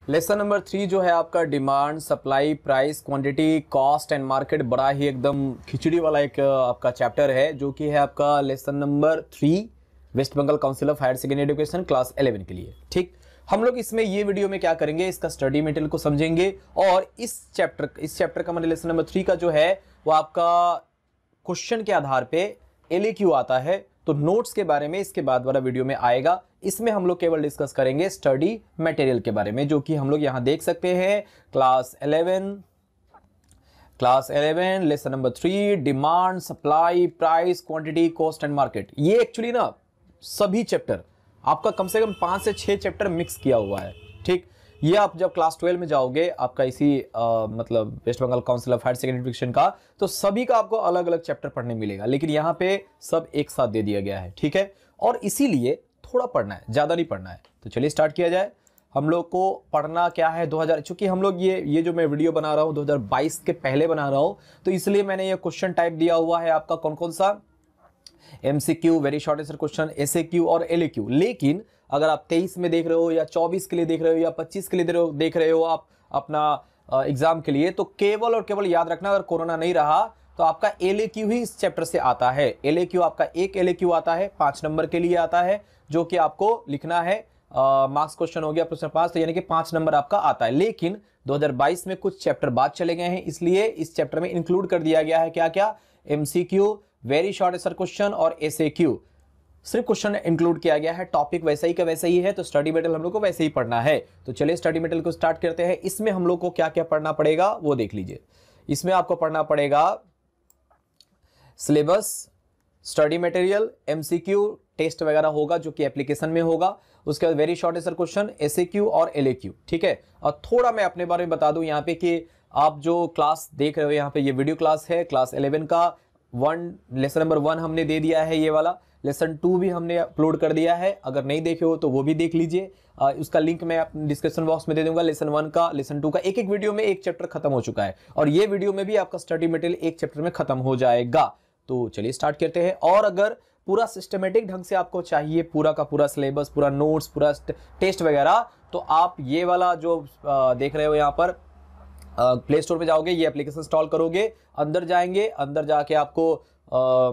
Lesson number 3 जो है आपका demand, supply, price, quantity, cost and market, बड़ा ही एकदम खिचड़ी वाला एक आपका चैप्टर है जो कि है आपका lesson number 3 West Bengal council of higher secondary education class 11 के लिए। ठीक, हम लोग इसमें ये वीडियो में क्या करेंगे, इसका स्टडी मटेरियल को समझेंगे और इस चैप्टर का मतलब लेसन नंबर 3 का जो है वो आपका क्वेश्चन के आधार पे LAQ आता है, तो नोट्स के बारे में इसके बाद वाला वीडियो में आएगा। इसमें हम लोग केवल डिस्कस करेंगे स्टडी मटेरियल के बारे में, जो कि हम लोग यहां देख सकते हैं class 11 lesson number 3 demand, supply, price, quantity, cost and market. ये एक्चुअली ना सभी चैप्टर आपका कम से कम 5 से 6 चैप्टर मिक्स किया हुआ है। ठीक, ये आप जब क्लास 12 में जाओगे आपका इसी मतलब West Bengal council of higher secondary education का, तो सभी का आपको अलग अलग चैप्टर पढ़ने मिलेगा, लेकिन यहाँ पे सब एक साथ दे दिया गया है। ठीक है, और इसीलिए थोड़ा पढ़ना है, ज्यादा नहीं पढ़ना है। तो चलिए स्टार्ट किया जाए। हम लोग को पढ़ना क्या है 2000, चूंकि हम लोग ये जो मैं वीडियो बना रहा हूँ 2022 के पहले बना रहा हूँ, तो इसलिए मैंने ये क्वेश्चन टाइप दिया हुआ है आपका कौन कौन सा, MCQ, very short answer question, SAQ और LAQ। लेकिन अगर आप 23 में देख रहे हो या 24 के लिए देख रहे हो या 25 के लिए देख रहे हो आप अपना एग्जाम के लिए, तो केवल और केवल याद रखना, अगर कोरोना नहीं रहा तो आपका LAQ ही इस चैप्टर से आता है। LAQ आपका एक LAQ आता है 5 नंबर के लिए आता है, जो कि आपको लिखना है मार्क्स क्वेश्चन हो गया प्रश्न 5, तो यानी कि 5 नंबर आपका आता है। लेकिन 2022 में कुछ चैप्टर बाद चले गए हैं, इसलिए इस चैप्टर में इंक्लूड कर दिया गया है क्या क्या, MCQ, very short answer question और SAQ। सिर्फ क्वेश्चन इंक्लूड किया गया है, टॉपिक वैसा ही का वैसा ही है, तो स्टडी मटेरियल हम लोग को वैसे ही पढ़ना है। तो चलिए स्टडी मटेरियल को स्टार्ट करते हैं। इसमें हम लोग को क्या क्या पढ़ना पड़ेगा वो देख लीजिए। इसमें आपको पढ़ना पड़ेगा syllabus, study material, MCQ, test वगैरह होगा जो कि एप्लीकेशन में होगा, उसके बाद very short answer question, SAQ और LAQ। ठीक है, और थोड़ा मैं अपने बारे में बता दूं यहाँ पे कि आप जो क्लास देख रहे हो यहाँ पे, ये वीडियो क्लास है क्लास 11 का। लेसन नंबर 1 हमने दे दिया है, ये वाला लेसन 2 भी हमने अपलोड कर दिया है, अगर नहीं देखे हो तो वो भी देख लीजिए। उसका लिंक मैं डिस्क्रिप्शन बॉक्स में दे दूंगा। लेसन 1 का, लेसन 2 का, एक एक वीडियो में एक चैप्टर खत्म हो चुका है, और ये वीडियो में भी आपका स्टडी मटेरियल एक चैप्टर में खत्म हो जाएगा। तो चलिए स्टार्ट करते हैं। और अगर पूरा सिस्टमेटिक ढंग से आपको चाहिए, पूरा का पूरा सिलेबस, पूरा नोट्स, पूरा टेस्ट वगैरह, तो आप ये वाला जो देख रहे हो यहाँ पर प्ले स्टोर पे जाओगे, ये एप्लीकेशन इंस्टॉल करोगे, अंदर जाएंगे, अंदर जाके आपको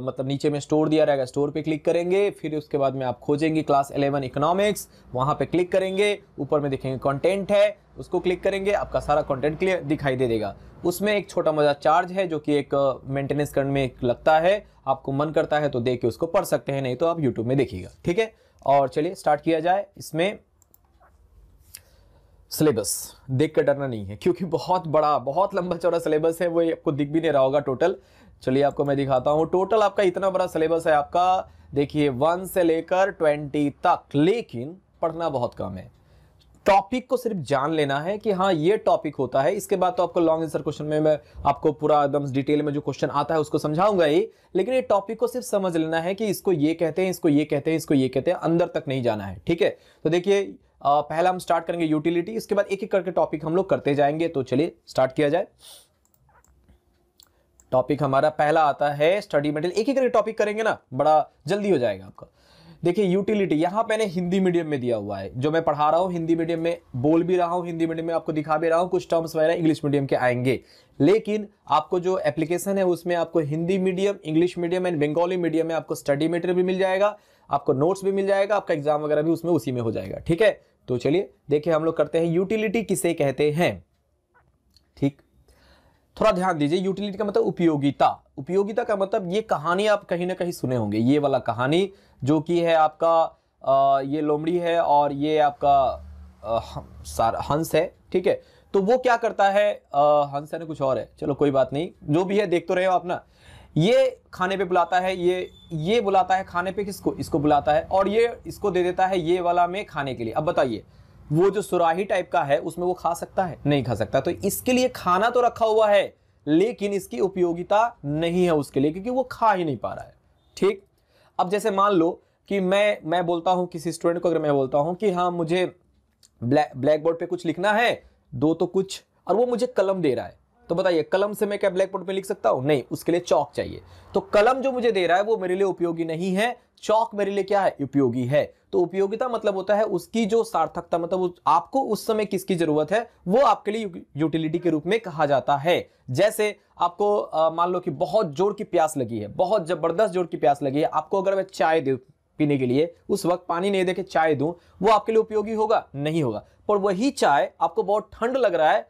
मतलब नीचे में स्टोर दिया रहेगा, स्टोर पे क्लिक करेंगे, फिर उसके बाद में आप खोजेंगे क्लास 11 इकोनॉमिक्स, वहां पे क्लिक करेंगे, ऊपर में देखेंगे कंटेंट है, उसको क्लिक करेंगे, आपका सारा कंटेंट क्लियर दिखाई दे देगा। उसमें एक छोटा मोटा चार्ज है जो कि एक मेंटेनेंस करने में लगता है, आपको मन करता है तो देख के उसको पढ़ सकते हैं, नहीं तो आप यूट्यूब में देखिएगा। ठीक है, और चलिए स्टार्ट किया जाए। इसमें सिलेबस देख कर डरना नहीं है, क्योंकि बहुत बड़ा बहुत लंबा चौड़ा सिलेबस है, वो आपको दिख भी नहीं रहा होगा टोटल। चलिए आपको मैं दिखाता हूं, टोटल आपका इतना बड़ा सिलेबस है आपका, देखिए 1 से लेकर 20 तक, लेकिन पढ़ना बहुत कम है। टॉपिक को सिर्फ जान लेना है कि हाँ ये टॉपिक होता है, इसके बाद तो आपको लॉन्ग आंसर क्वेश्चन में मैं आपको पूरा एकदम डिटेल में जो क्वेश्चन आता है उसको समझाऊंगा ही, लेकिन ये टॉपिक को सिर्फ समझ लेना है कि इसको ये कहते हैं, इसको ये कहते हैं, इसको ये कहते हैं, अंदर तक नहीं जाना है। ठीक है, तो देखिए पहला हम स्टार्ट करेंगे यूटिलिटी, इसके बाद एक एक करके टॉपिक हम लोग करते जाएंगे। तो चलिए स्टार्ट किया जाए। टॉपिक हमारा पहला आता है स्टडी मटेरियल, एक एक करके टॉपिक करेंगे ना, बड़ा जल्दी हो जाएगा आपका। देखिए यूटिलिटी, यहां मैंने हिंदी मीडियम में दिया हुआ है, जो मैं पढ़ा रहा हूं हिंदी मीडियम में, बोल भी रहा हूं हिंदी मीडियम में, आपको दिखा भी रहा हूं, कुछ टर्म्स वगैरह इंग्लिश मीडियम के आएंगे, लेकिन आपको जो एप्लीकेशन है उसमें आपको Hindi medium, English medium and Bengali medium में आपको स्टडी मटेरियल भी मिल जाएगा, आपको नोट्स भी मिल जाएगा, आपका एग्जाम वगैरह भी उसमें उसी में हो जाएगा। ठीक है, तो चलिए देखिए हम लोग करते हैं यूटिलिटी किसे कहते हैं। ठीक, थोड़ा ध्यान दीजिए, यूटिलिटी का मतलब उपयोगिता। उपयोगिता का मतलब ये कहानी आप कहीं ना कहीं सुने होंगे, ये वाला कहानी जो कि है आपका ये लोमड़ी है और ये आपका हंस है। ठीक है, तो वो क्या करता है, हंस है ना कुछ और है, चलो कोई बात नहीं, जो भी है देख तो रहे हो आप ना। ये खाने पे बुलाता है, ये बुलाता है खाने पे, किसको, इसको बुलाता है, और ये इसको दे देता है ये वाला में खाने के लिए। अब बताइए वो जो सुराही टाइप का है उसमें वो खा सकता है, नहीं खा सकता, तो इसके लिए खाना तो रखा हुआ है, लेकिन इसकी उपयोगिता नहीं है उसके लिए, क्योंकि वो खा ही नहीं पा रहा है। ठीक, अब जैसे मान लो कि मैं बोलता हूं किसी स्टूडेंट को, अगर मैं बोलता हूं कि हाँ मुझे ब्लैक बोर्ड पे कुछ लिखना है, दो तो कुछ, और वो मुझे कलम दे रहा है, तो बताइए कलम से मैं क्या ब्लैक बोर्ड पे लिख सकता हूं? नहीं, उसके लिए चौक चाहिए। तो कलम जो मुझे दे रहा है वो मेरे लिए उपयोगी नहीं है, चौक मेरे लिए क्या है? उपयोगी है। तो उपयोगिता मतलब होता है उसकी जो सार्थकता, मतलब आपको उस समय किसकी जरूरत है वो आपके लिए यूटिलिटी के रूप में कहा जाता है। जैसे आपको मान लो कि बहुत जोर की प्यास लगी है, बहुत जबरदस्त जोर की प्यास लगी है, आपको अगर मैं चाय दे पीने के लिए, उस वक्त पानी नहीं देके चाय दूं, वो आपके लिए उपयोगी होगा? नहीं होगा। पर वही चाय आपको बहुत ठंड लग रहा है,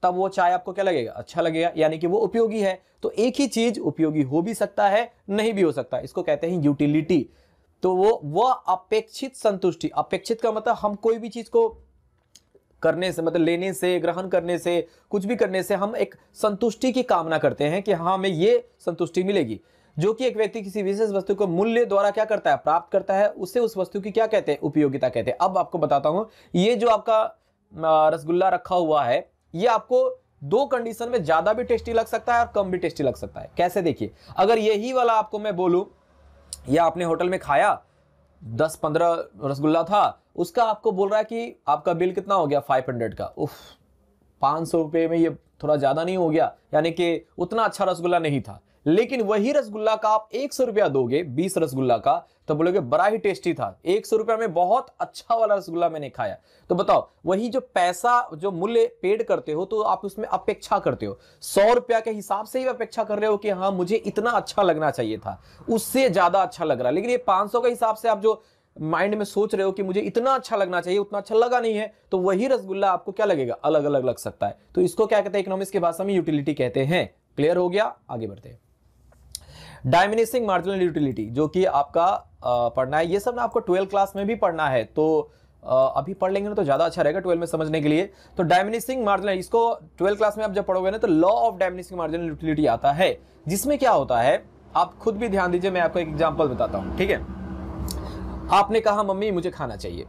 तब वो चाय आपको क्या लगेगा? अच्छा लगेगा, यानी कि वो उपयोगी है। तो एक ही चीज उपयोगी हो भी सकता है, नहीं भी हो सकता, इसको कहते हैं यूटिलिटी। तो वो अपेक्षित संतुष्टि, अपेक्षित का मतलब हम कोई भी चीज को करने से, मतलब लेने से, ग्रहण करने से, कुछ भी करने से हम एक संतुष्टि की कामना करते हैं कि हाँ हमें ये संतुष्टि मिलेगी। जो कि एक व्यक्ति किसी विशेष वस्तु को मूल्य द्वारा क्या करता है? प्राप्त करता है, उससे उस वस्तु की क्या कहते हैं? उपयोगिता कहते हैं। अब आपको बताता हूं, ये जो आपका रसगुल्ला रखा हुआ है, ये आपको दो कंडीशन में ज्यादा भी टेस्टी लग सकता है और कम भी टेस्टी लग सकता है। कैसे? देखिए, अगर यही वाला आपको मैं बोलूं, या आपने होटल में खाया 10-15 रसगुल्ला था, उसका आपको बोल रहा है कि आपका बिल कितना हो गया? 500 का। उफ, 500 रुपए में ये थोड़ा ज्यादा नहीं हो गया? यानी कि उतना अच्छा रसगुल्ला नहीं था। लेकिन वही रसगुल्ला का आप 100 रुपया दोगे, 20 रसगुल्ला का, तो बोलोगे बड़ा ही टेस्टी था, 100 रुपया में बहुत अच्छा वाला रसगुल्ला मैंने खाया। तो बताओ, वही जो पैसा, जो मूल्य पेड करते हो, तो आप उसमें अपेक्षा करते हो, 100 रुपया के हिसाब से ही अपेक्षा कर रहे हो कि हाँ मुझे इतना अच्छा लगना चाहिए था, उससे ज्यादा अच्छा लग रहा है। लेकिन ये 500 के हिसाब से आप जो माइंड में सोच रहे हो कि मुझे इतना अच्छा लगना चाहिए, उतना अच्छा लगा नहीं है, तो वही रसगुल्ला आपको क्या लगेगा? अलग अलग लग सकता है। तो इसको क्या कहते हैं इकोनॉमिक्स की भाषा में? यूटिलिटी कहते हैं। क्लियर हो गया? आगे बढ़ते हैं। डायमिनिशिंग मार्जिनल यूटिलिटी, जो कि आपका पढ़ना है, ये सब ना आपको 12th क्लास में भी पढ़ना है, तो अभी पढ़ लेंगे ना तो ज्यादा अच्छा रहेगा 12 में समझने के लिए। तो डायमिनिशिंग मार्जिनल, इसको 12th क्लास में आप जब पढ़ोगे ना तो लॉ ऑफ डायमिनिशिंग मार्जिनल यूटिलिटी आता है, जिसमें क्या होता है आप खुद भी ध्यान दीजिए, मैं आपको एक एग्जांपल बताता हूं। ठीक है, आपने कहा मम्मी मुझे खाना चाहिए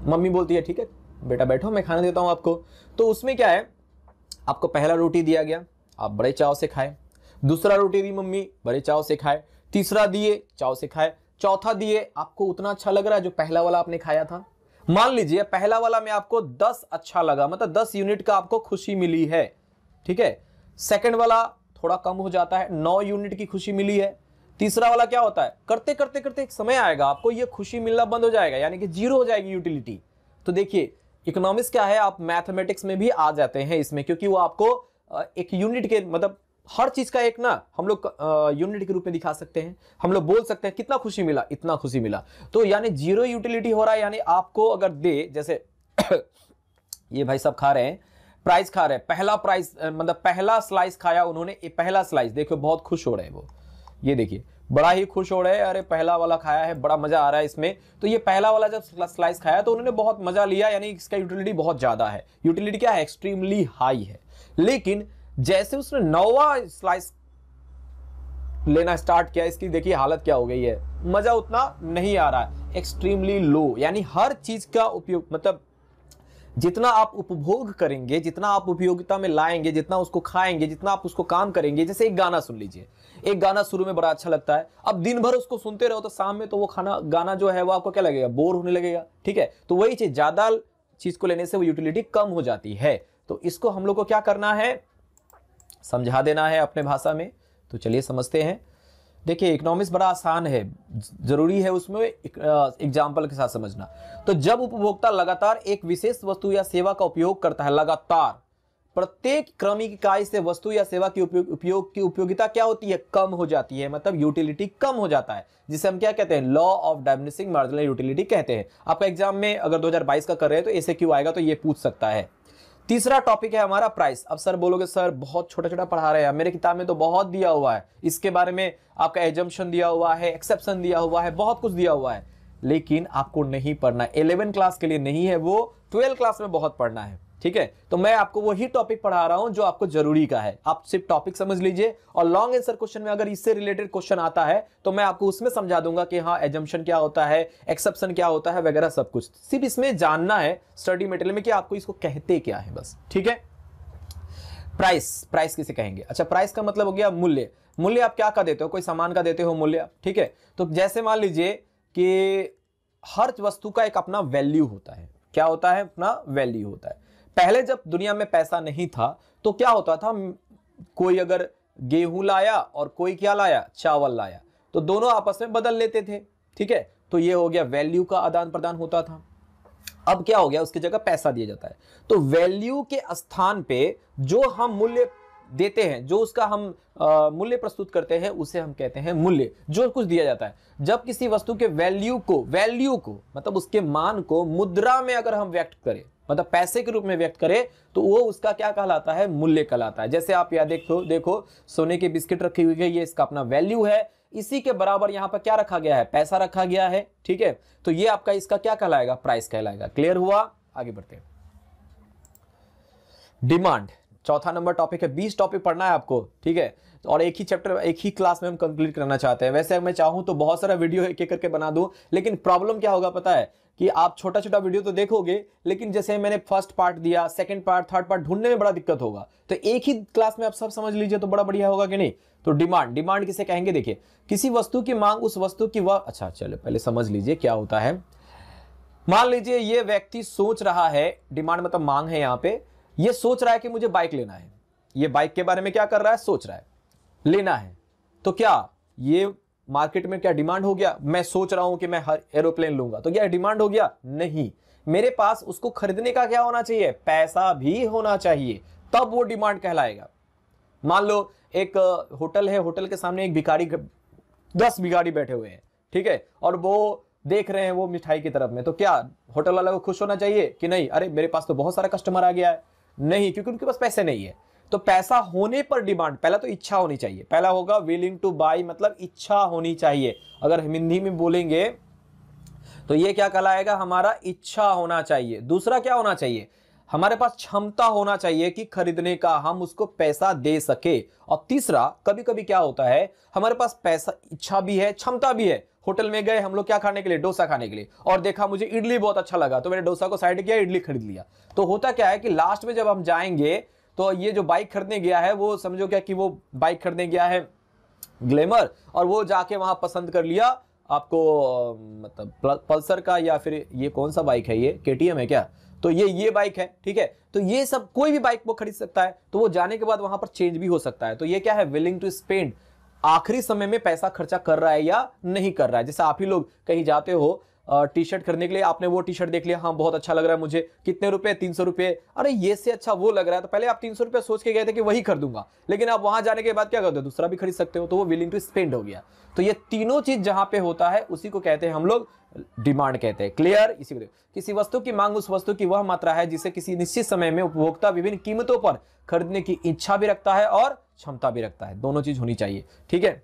मम्मी बोलती है ठीक है बेटा बैठो मैं खाना देता हूं आपको। तो उसमें क्या है, आपको पहला रोटी दिया गया, आप बड़े चाव से खाए, दूसरा रोटी दी मम्मी, बड़े चाव से खाए, तीसरा दिए, चाव से खाए, चौथा दिए, आपको उतना अच्छा लग रहा है जो पहला वाला आपने खाया था। मान लीजिए पहला वाला में आपको 10 अच्छा लगा, मतलब 10 यूनिट का आपको खुशी मिली है। ठीक है, सेकंड वाला थोड़ा कम हो जाता है, 9 यूनिट की खुशी मिली है। तीसरा वाला क्या होता है, करते करते करते एक समय आएगा आपको ये खुशी मिलना बंद हो जाएगा, यानी कि जीरो हो जाएगी यूटिलिटी। तो देखिए इकोनॉमिक्स क्या है, आप मैथमेटिक्स में भी आ जाते हैं इसमें, क्योंकि वो आपको एक यूनिट के, मतलब हर चीज का एक ना हम लोग यूनिट के रूप में दिखा सकते हैं। हम लोग बोल सकते हैं कितना खुशी मिला, इतना खुशी मिला, तो यानी जीरो यूटिलिटी हो रहा है। यानी आपको अगर दे, जैसे ये भाई सब खा रहे हैं, प्राइस खा रहे हैं, पहला प्राइस मतलब पहला स्लाइस खाया उन्होंने, पहला स्लाइस देखो बहुत खुश हो रहे हैं वो, ये देखिए बड़ा ही खुश हो रहे हैं, अरे पहला वाला खाया है बड़ा मजा आ रहा है इसमें। तो ये पहला वाला जब स्लाइस खाया तो उन्होंने बहुत मजा लिया, यानी इसका यूटिलिटी बहुत ज्यादा है। यूटिलिटी क्या है, एक्सट्रीमली हाई है। लेकिन जैसे उसने 9वां स्लाइस लेना स्टार्ट किया, इसकी देखिए हालत क्या हो गई है, मजा उतना नहीं आ रहा है, एक्सट्रीमली लो। यानी हर चीज का उपयोग, मतलब जितना आप उपभोग करेंगे, जितना आप उपयोगिता में लाएंगे, जितना उसको खाएंगे, जितना आप उसको काम करेंगे। जैसे एक गाना सुन लीजिए, एक गाना शुरू में बड़ा अच्छा लगता है, अब दिन भर उसको सुनते रहो तो शाम में तो वो गाना जो है वो आपको क्या लगेगा, बोर होने लगेगा। ठीक है, तो वही चीज, ज्यादा चीज को लेने से वो यूटिलिटी कम हो जाती है। तो इसको हम लोग को क्या करना है, समझा देना है अपने भाषा में। तो चलिए समझते हैं। देखिए इकोनॉमिक्स बड़ा आसान है, जरूरी है उसमें एग्जाम्पल के साथ समझना। तो जब उपभोक्ता लगातार एक विशेष वस्तु या सेवा का उपयोग करता है, लगातार प्रत्येक क्रमिक इकाई से वस्तु या सेवा की उपयोग की उपयोगिता क्या होती है, कम हो जाती है, मतलब यूटिलिटी कम हो जाता है, जिसे हम क्या कहते हैं, लॉ ऑफ डायमिनिशिंग मार्जिनल यूटिलिटी कहते हैं। आपका एग्जाम में अगर 2022 का कर रहे हैं तो ऐसे क्यों आएगा, तो ये पूछ सकता है। तीसरा टॉपिक है हमारा प्राइस। अब सर बोलोगे सर बहुत छोटा छोटा पढ़ा रहे हैं, मेरे किताब में तो बहुत दिया हुआ है, इसके बारे में आपका एजम्पशन दिया हुआ है, एक्सेप्शन दिया हुआ है, बहुत कुछ दिया हुआ है, लेकिन आपको नहीं पढ़ना है। 11 क्लास के लिए नहीं है वो, 12 क्लास में बहुत पढ़ना है। ठीक है, तो मैं आपको वही टॉपिक पढ़ा रहा हूं जो आपको जरूरी का है। आप सिर्फ टॉपिक समझ लीजिए, और लॉन्ग आंसर क्वेश्चन में अगर इससे रिलेटेड क्वेश्चन आता है तो मैं आपको उसमें समझा दूंगा कि हाँ एजम्पशन क्या होता है, एक्सेप्शन क्या होता है, वगैरह सब कुछ। सिर्फ इसमें जानना है स्टडी मटेरियल में कि आपको इसको कहते क्या है, बस। ठीक है, प्राइस किसे कहेंगे? अच्छा, प्राइस का मतलब हो गया मूल्य। मूल्य आप क्या का देते हो, कोई सामान का देते हो मूल्य। ठीक है, तो जैसे मान लीजिए कि हर वस्तु का एक अपना वैल्यू होता है। क्या होता है, अपना वैल्यू होता है। पहले जब दुनिया में पैसा नहीं था तो क्या होता था, कोई अगर गेहूं लाया और कोई क्या लाया, चावल लाया, तो दोनों आपस में बदल लेते थे, ठीक है। तो ये हो गया वैल्यू का आदान प्रदान होता था। अब क्या हो गया, उसकी जगह पैसा दिया जाता है। तो वैल्यू के स्थान पे जो हम मूल्य देते हैं, जो उसका हम मूल्य प्रस्तुत करते हैं, उसे हम कहते हैं मूल्य। जो कुछ दिया जाता है, जब किसी वस्तु के वैल्यू को मतलब उसके मान को मुद्रा में अगर हम व्यक्त करें, मतलब पैसे के रूप में व्यक्त करें, तो वो उसका क्या कहलाता है, मूल्य कहलाता है। जैसे आप यहाँ देखो सोने के बिस्किट रखी हुई है, ये इसका अपना वैल्यू है। इसी के बराबर यहां पर क्या रखा गया है, पैसा रखा गया है, ठीक है। तो ये आपका इसका क्या कहलाएगा, प्राइस कहलाएगा। क्लियर हुआ, आगे बढ़ते हैं। डिमांड चौथा नंबर टॉपिक है। 20 टॉपिक पढ़ना है आपको, ठीक है, और एक ही चैप्टर एक ही क्लास में हम कंप्लीट करना चाहते हैं। वैसे मैं चाहूं तो बहुत सारा वीडियो एक एक करके बना दूं, लेकिन प्रॉब्लम क्या होगा पता है कि आप छोटा छोटा वीडियो तो देखोगे, लेकिन जैसे मैंने फर्स्ट पार्ट दिया, सेकंड पार्ट, थर्ड पार्ट ढूंढने में बड़ा दिक्कत होगा। तो एक ही क्लास में आप सब समझ लीजिए तो बड़ा बढ़िया होगा कि नहीं। तो डिमांड किसे कहेंगे, देखिए किसी वस्तु की मांग उस वस्तु की वह, अच्छा चलो पहले समझ लीजिए क्या होता है। मान लीजिए ये व्यक्ति सोच रहा है, डिमांड मतलब मांग है, यहां पे ये सोच रहा है कि मुझे बाइक लेना है। ये बाइक के बारे में क्या कर रहा है, सोच रहा है, लेना है। तो क्या ये मार्केट में क्या डिमांड हो गया, मैं सोच रहा हूं कि मैं हर एरोप्लेन लूंगा, तो क्या डिमांड हो गया, नहीं। मेरे पास उसको खरीदने का क्या होना चाहिए, पैसा भी होना चाहिए, तब वो डिमांड कहलाएगा। मान लो एक होटल है, होटल के सामने एक भिखारी, 10 भिखारी बैठे हुए हैं, ठीक है, और वो देख रहे हैं वो मिठाई की तरफ में, तो क्या होटल वाला को खुश होना चाहिए कि नहीं, अरे मेरे पास तो बहुत सारा कस्टमर आ गया है, नहीं, क्योंकि उनके पास पैसे नहीं है। तो पैसा होने पर डिमांड, पहला तो इच्छा होनी चाहिए, पहला होगा विलिंग टू बाई, मतलब इच्छा होनी चाहिए। अगर हिंदी में बोलेंगे तो ये क्या कहलाएगा, हमारा इच्छा होना चाहिए। दूसरा क्या होना चाहिए, हमारे पास क्षमता होना चाहिए कि खरीदने का, हम उसको पैसा दे सके। और तीसरा, कभी कभी क्या होता है, हमारे पास पैसा, इच्छा भी है, क्षमता भी है। होटल में गए हम लोग क्या खाने के लिए, डोसा खाने के लिए, और देखा मुझे इडली बहुत अच्छा लगा, तो मैंने डोसा को साइड किया, इडली खरीद लिया। तो होता क्या है कि लास्ट में जब हम जाएंगे तो ये जो बाइक खरीदने गया है, वो समझो क्या कि वो बाइक खरीदने गया है ग्लैमर, और वो जाके वहां पसंद कर लिया आपको मतलब पल्सर का, या फिर ये कौन सा बाइक है, ये KTM है क्या, तो ये बाइक है, ठीक है। तो ये सब कोई भी बाइक वो खरीद सकता है, तो वो जाने के बाद वहां पर चेंज भी हो सकता है। तो ये क्या है, विलिंग टू स्पेंड, आखिरी समय में पैसा खर्चा कर रहा है या नहीं कर रहा है। जैसे आप ही लोग कहीं जाते हो टी शर्ट खरीदने के लिए, आपने वो टी शर्ट देख लिया, हाँ बहुत अच्छा लग रहा है मुझे, कितने रुपए, 300 रुपए, अरे ये से अच्छा वो लग रहा है, तो पहले आप 300 रुपए सोच के गए थे कि वही खरीदूंगा, लेकिन आप वहां जाने के बाद क्या करते हो, दूसरा भी खरीद सकते हो, तो वो विलिंग टू स्पेंड हो गया। तो ये तीनों चीज जहां पे होता है उसी को कहते हैं हम लोग डिमांड कहते हैं। क्लियर, इसी को किसी वस्तु की मांग उस वस्तु की वह मात्रा है जिसे किसी निश्चित समय में उपभोक्ता विभिन्न कीमतों पर खरीदने की इच्छा भी रखता है और क्षमता भी रखता है, दोनों चीज होनी चाहिए, ठीक है।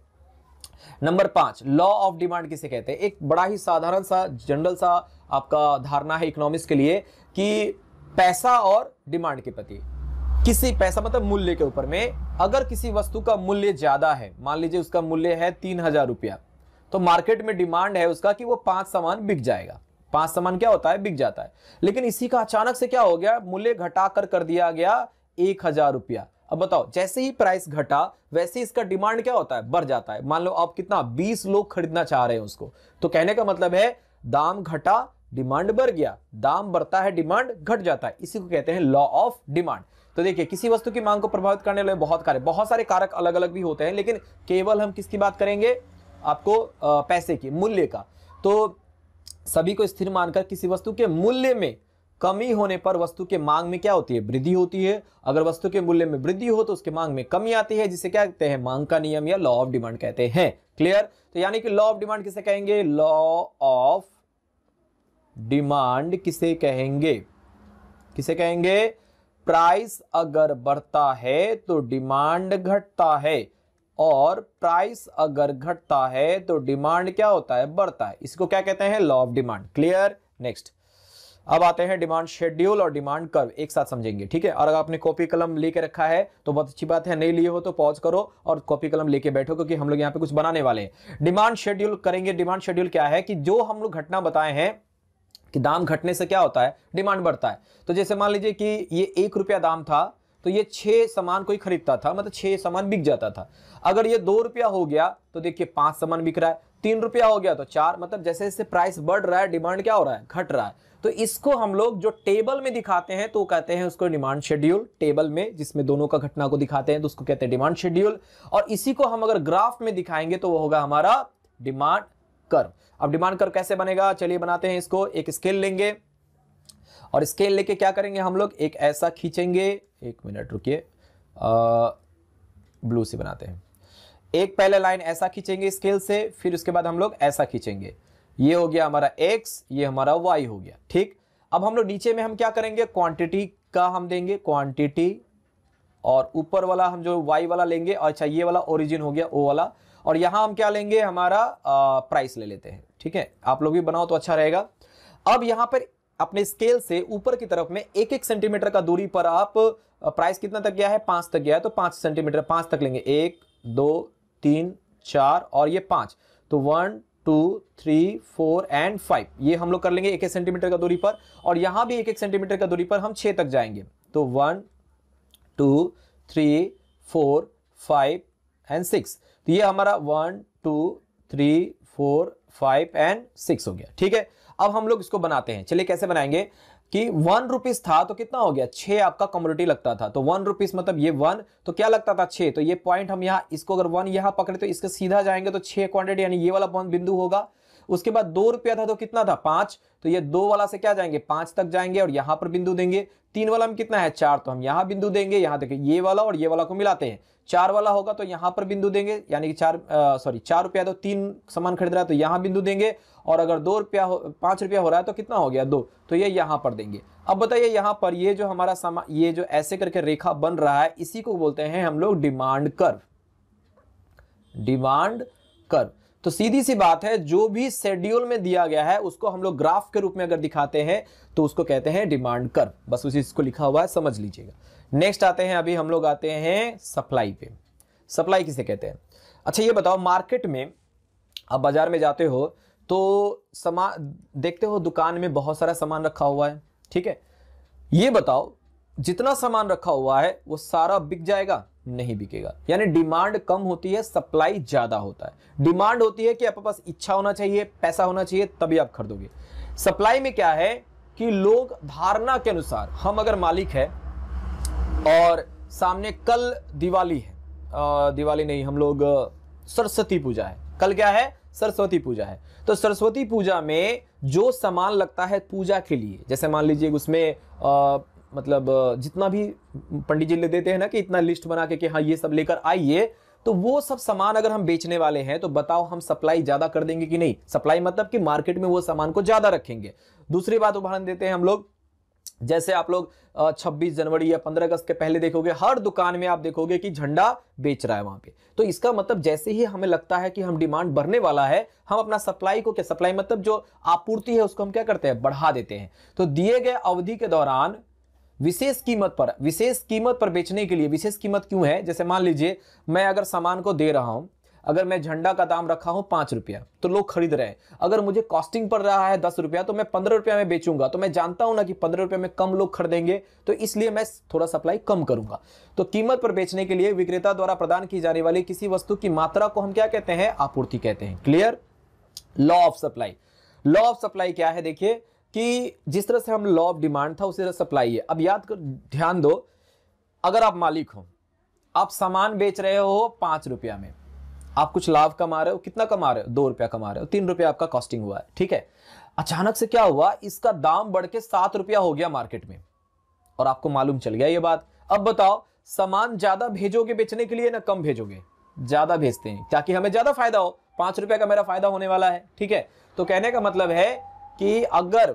नंबर 5, लॉ ऑफ डिमांड किसे कहते हैं। एक बड़ा ही साधारण सा जनरल सा आपका धारणा है इकोनॉमिक्स के लिए कि पैसा और डिमांड के प्रति, किसी पैसा मतलब मूल्य के ऊपर में, अगर किसी वस्तु का मूल्य ज्यादा है, मान लीजिए उसका मूल्य है 3000 रुपया, तो मार्केट में डिमांड है उसका कि वो 5 सामान बिक जाएगा, 5 सामान क्या होता है, बिक जाता है। लेकिन इसी का अचानक से क्या हो गया, मूल्य घटाकर कर दिया गया 1000 रुपया। अब बताओ, जैसे ही प्राइस घटा वैसे ही इसका डिमांड क्या होता है, बढ़ जाता है। मान लो आप कितना, 20 लोग खरीदना चाह रहे हैं उसको, तो कहने का मतलब है दाम घटा डिमांड बढ़ गया, दाम बढ़ता है डिमांड घट जाता है, इसी को कहते हैं लॉ ऑफ डिमांड। तो देखिए किसी वस्तु की मांग को प्रभावित करने वाले बहुत सारे कारक अलग अलग भी होते हैं, लेकिन केवल हम किसकी बात करेंगे, आपको पैसे की, मूल्य का। तो सभी को स्थिर मानकर किसी वस्तु के मूल्य में कमी होने पर वस्तु के मांग में क्या होती है, वृद्धि होती है। अगर वस्तु के मूल्य में वृद्धि हो तो उसके मांग में कमी आती है, जिसे क्या कहते हैं, मांग का नियम या लॉ ऑफ डिमांड कहते हैं। क्लियर, तो यानी कि लॉ ऑफ डिमांड किसे कहेंगे, लॉ ऑफ डिमांड किसे कहेंगे, किसे कहेंगे, प्राइस अगर बढ़ता है तो डिमांड घटता है, और प्राइस अगर घटता है तो डिमांड क्या होता है, बढ़ता है। इसको क्या कहते हैं, law of demand. Clear, next अब आते हैं डिमांड शेड्यूल और डिमांड कर्व, एक साथ समझेंगे, ठीक है। और अगर आपने कॉपी कलम लेके रखा है तो बहुत अच्छी बात है, नहीं लिए हो तो पॉज करो और कॉपी कलम लेके बैठो, क्योंकि हम लोग यहाँ पे कुछ बनाने वाले हैं। डिमांड शेड्यूल करेंगे। डिमांड शेड्यूल क्या है कि जो हम लोग घटना बताए हैं कि दाम घटने से क्या होता है, डिमांड बढ़ता है। तो जैसे मान लीजिए कि ये 1 रुपया दाम था, तो ये 6 सामान कोई खरीदता था, मतलब 6 सामान बिक जाता था। अगर ये 2 रुपया हो गया तो देखिए 5 सामान बिक रहा है, ₹3 हो गया तो 4, मतलब जैसे जैसे प्राइस बढ़ रहा है डिमांड क्या हो रहा है, घट रहा है। तो इसको हम लोग जो टेबल में दिखाते हैं तो कहते हैं उसको डिमांड शेड्यूल। टेबल में जिसमें दोनों का घटना को दिखाते हैं तो उसको कहते हैं डिमांड शेड्यूल। और इसी को हम अगर ग्राफ में दिखाएंगे तो वो होगा हमारा डिमांड कर्व। अब डिमांड कर्व कैसे बनेगा, चलिए बनाते हैं इसको। एक स्केल लेंगे और स्केल लेके क्या करेंगे हम लोग, एक ऐसा खींचेंगे, एक मिनट रुकिए, ब्लू से बनाते हैं। एक पहले लाइन ऐसा खींचेंगे स्केल से, फिर उसके बाद हम लोग ऐसा खींचेंगे। ये हो गया हमारा x, ये हमारा y हो गया, ठीक। अब हम लोग नीचे में हम क्या करेंगे, क्वांटिटी का हम देंगे क्वांटिटी, और ऊपर वाला हम जो y वाला लेंगे, अच्छा ये वाला ओरिजिन हो गया o वाला, और यहां हम क्या लेंगे, हमारा प्राइस ले लेते हैं, ठीक है। आप लोग भी बनाओ तो अच्छा रहेगा। अब यहां पर अपने स्केल से ऊपर की तरफ में 1-1 सेंटीमीटर का दूरी पर आप प्राइस कितना तक गया है, 5 तक गया है, तो 5 सेंटीमीटर 5 तक लेंगे, 1 2 3 4 और ये 5, तो 1 2 3 4 एंड 5, ये हम लोग कर लेंगे 1-1 सेंटीमीटर का दूरी पर। और यहां भी 1-1 सेंटीमीटर का दूरी पर हम 6 तक जाएंगे, तो 1 2 3 4 5 एंड 6, तो ये हमारा 1 2 3 4 5 एंड 6 हो गया, ठीक है। अब हम लोग इसको बनाते हैं, चलिए कैसे बनाएंगे कि ₹1 था तो कितना हो गया, 6 आपका कमोडिटी लगता था, तो ₹1 मतलब ये 1 तो क्या लगता था 6, तो ये पॉइंट हम यहाँ इसको अगर 1 यहाँ पकड़े तो इसके सीधा जाएंगे तो 6 क्वांटिटी यानी ये वाला बिंदु होगा। उसके बाद ₹2 था तो कितना था 5, तो ये 2 वाला से क्या जाएंगे 5 तक जाएंगे और यहां पर बिंदु देंगे। 3 वाला में कितना है 4, तो हम यहां बिंदु देंगे। यहां देखिए ये वाला और ये वाला को मिलाते हैं, 4 वाला होगा तो यहां पर बिंदु देंगे, यानी कि ₹4 तो 3 सामान खरीद रहा है तो यहां बिंदु देंगे। और अगर ₹5 हो रहा है तो कितना हो गया 2, तो ये यहां पर देंगे। अब बताइए यहां पर ये जो हमारा सामान, ये जो ऐसे करके रेखा बन रहा है इसी को बोलते हैं हम लोग डिमांड कर्व, डिमांड कर्व। तो सीधी सी बात है, जो भी शेड्यूल में दिया गया है उसको हम लोग ग्राफ के रूप में अगर दिखाते हैं तो उसको कहते हैं डिमांड कर्व, बस उसी को लिखा हुआ है समझ लीजिएगा। नेक्स्ट आते हैं, अभी हम लोग आते हैं सप्लाई पे। सप्लाई किसे कहते हैं, अच्छा ये बताओ, मार्केट में आप बाजार में जाते हो तो सामान देखते हो, दुकान में बहुत सारा सामान रखा हुआ है, ठीक है। ये बताओ जितना सामान रखा हुआ है वो सारा बिक जाएगा, नहीं बिकेगा। यानी डिमांड कम होती है, सप्लाई ज्यादा होता है। डिमांड होती है कि आपके पास इच्छा होना चाहिए, पैसा होना चाहिए, तभी आप खरीदोगे। सप्लाई में क्या है कि लोग धारणा के अनुसार, हम अगर मालिक है और सामने कल दिवाली है, दिवाली नहीं, हम लोग सरस्वती पूजा है, कल क्या है सरस्वती पूजा है, तो सरस्वती पूजा में जो सामान लगता है पूजा के लिए, जैसे मान लीजिए उसमें मतलब जितना भी पंडित जी ले देते हैं ना कि इतना लिस्ट बना के कि हाँ ये सब लेकर आइए, तो वो सब सामान अगर हम बेचने वाले हैं तो बताओ हम सप्लाई ज्यादा कर देंगे कि नहीं। सप्लाई मतलब कि मार्केट में वो सामान को ज्यादा रखेंगे। दूसरी बात उदाहरण देते हैं हम लोग, जैसे आप लोग 26 जनवरी या 15 अगस्त के पहले देखोगे हर दुकान में आप देखोगे कि झंडा बेच रहा है वहां पे, तो इसका मतलब जैसे ही हमें लगता है कि हम डिमांड बढ़ने वाला है, हम अपना सप्लाई को, क्या सप्लाई मतलब जो आपूर्ति है उसको हम क्या करते हैं, बढ़ा देते हैं। तो दिए गए अवधि के दौरान विशेष कीमत पर बेचने के लिए, विशेष कीमत क्यों है, जैसे मान लीजिए मैं अगर सामान को दे रहा हूं, अगर मैं झंडा का दाम रखा हूं ₹5 तो लोग खरीद रहे हैं, अगर मुझे कॉस्टिंग पड़ रहा है ₹10 तो मैं ₹15 में बेचूंगा, तो मैं जानता हूं ना कि ₹15 में कम लोग खरीदेंगे, तो इसलिए मैं थोड़ा सप्लाई कम करूंगा। तो कीमत पर बेचने के लिए विक्रेता द्वारा प्रदान की जाने वाली किसी वस्तु की मात्रा को हम क्या कहते हैं, आपूर्ति कहते हैं। Clear. Law of supply, law of supply क्या है, देखिए कि जिस तरह से हम लॉ ऑफ डिमांड था उसी तरह सप्लाई है। अब याद कर, ध्यान दो, अगर आप मालिक हो, आप सामान बेच रहे हो ₹5 में, आप कुछ लाभ कमा रहे हो, कितना कमा रहे हो, ₹2 कमा रहे हो, ₹3 आपका कॉस्टिंग हुआ है, ठीक है। अचानक से क्या हुआ, इसका दाम बढ़ के ₹7 हो गया मार्केट में, और आपको मालूम चल गया ये बात। अब बताओ सामान ज्यादा भेजोगे बेचने के लिए ना कम भेजोगे, ज्यादा भेजते हैं ताकि हमें ज्यादा फायदा हो, ₹5 का मेरा फायदा होने वाला है, ठीक है। तो कहने का मतलब है कि अगर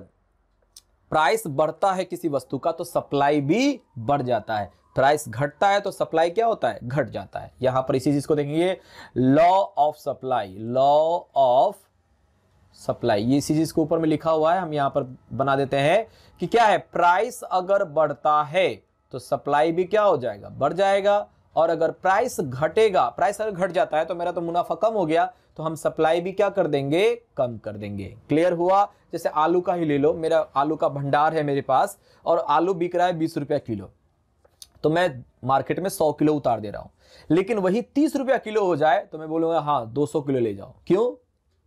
प्राइस बढ़ता है किसी वस्तु का तो सप्लाई भी बढ़ जाता है, प्राइस घटता है तो सप्लाई क्या होता है, घट जाता है। यहां पर इसी चीज को देखेंगे, law of supply, law of supply, ये इसी चीज को ऊपर में लिखा हुआ है, हम यहां पर बना देते हैं कि क्या है, प्राइस अगर बढ़ता है तो सप्लाई भी क्या हो जाएगा, बढ़ जाएगा, और अगर प्राइस घटेगा, प्राइस अगर घट जाता है तो मेरा तो मुनाफा कम हो गया, तो हम सप्लाई भी क्या कर देंगे, कम कर देंगे। क्लियर हुआ। जैसे आलू का ही ले लो, मेरा आलू का भंडार है मेरे पास और आलू बिक रहा है ₹20 किलो, तो मैं मार्केट में 100 किलो उतार दे रहा हूं, लेकिन वही ₹30 किलो हो जाए तो मैं बोलूंगा हाँ 200 किलो ले जाओ। क्यों,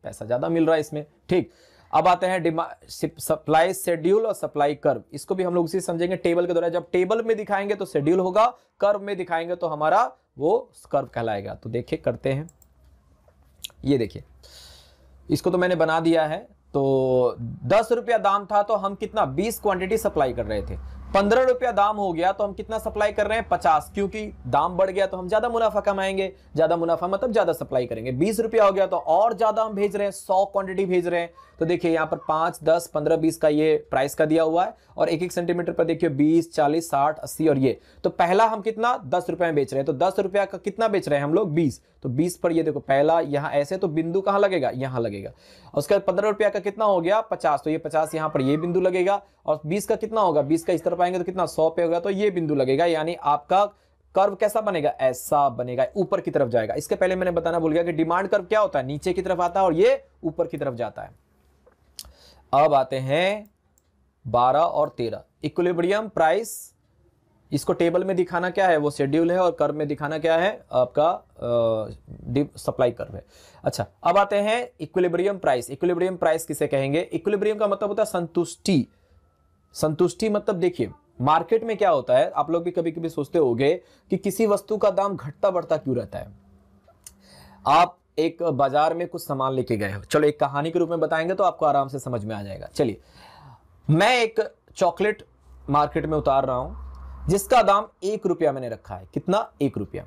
पैसा ज्यादा मिल रहा है इसमें। ठीक, अब आते हैं सप्लाई शेड्यूल और सप्लाई कर्व। इसको भी हम लोग उसी समझेंगे टेबल के द्वारा। जब टेबल में दिखाएंगे तो शेड्यूल होगा, कर्व में दिखाएंगे तो हमारा वो कर्व कहलाएगा। तो देखिए करते हैं, ये देखिए इसको तो मैंने बना दिया है। तो 10 रुपया दाम था तो हम कितना 20 क्वांटिटी सप्लाई कर रहे थे। 15 रुपया दाम हो गया तो हम कितना सप्लाई कर रहे हैं 50, क्योंकि दाम बढ़ गया तो हम ज्यादा मुनाफा कमाएंगे। ज्यादा मुनाफा मतलब ज्यादा सप्लाई करेंगे। 20 रुपया हो गया तो और ज्यादा हम भेज रहे हैं, 100 क्वांटिटी भेज रहे हैं। तो देखिए यहाँ पर 5, 10, 15, 20 का ये प्राइस का दिया हुआ है और एक एक सेंटीमीटर पर देखिए 20, 40, 60, 80 और ये। तो पहला हम कितना 10 रुपए में बेच रहे हैं, तो 10 रुपया का कितना बेच रहे हैं हम लोग 20। तो 20 पर ये देखो पहला यहाँ ऐसे, तो बिंदु कहाँ लगेगा, यहाँ लगेगा। उसके बाद 15 रुपया का कितना हो गया 50, तो ये 50 यहाँ पर ये बिंदु लगेगा। और 20 का कितना होगा, 20 का इस तरफ आएंगे तो कितना 100 पे होगा, तो ये बिंदु लगेगा। यानी आपका कर्व कैसा बनेगा, ऐसा बनेगा, ऊपर की तरफ जाएगा। इसके पहले मैंने बताना भूल गया कि डिमांड कर्व क्या होता है, नीचे की तरफ आता है और ये ऊपर की तरफ जाता है। अब आते हैं 12 और 13 इक्विलिब्रियम प्राइस। इसको टेबल में दिखाना क्या है, वो शेड्यूल है, और कर्व में दिखाना क्या है, आपका सप्लाई कर्व है। अच्छा, अब आते हैं इक्विलिब्रियम प्राइस। इक्विलिब्रियम प्राइस किसे कहेंगे, इक्विलिब्रियम का मतलब होता है संतुष्टि। संतुष्टि मतलब देखिए मार्केट में क्या होता है, आप लोग भी कभी कभी सोचते होंगे कि किसी वस्तु का दाम घटता बढ़ता क्यों रहता है। आप एक बाजार में कुछ सामान लेके गए हो, चलो एक कहानी के रूप में बताएंगे तो आपको आराम से समझ में आ जाएगा। चलिए, मैं एक चॉकलेट मार्केट में उतार रहा हूं जिसका दाम 1 रुपया मैंने रखा है। कितना, 1 रुपया।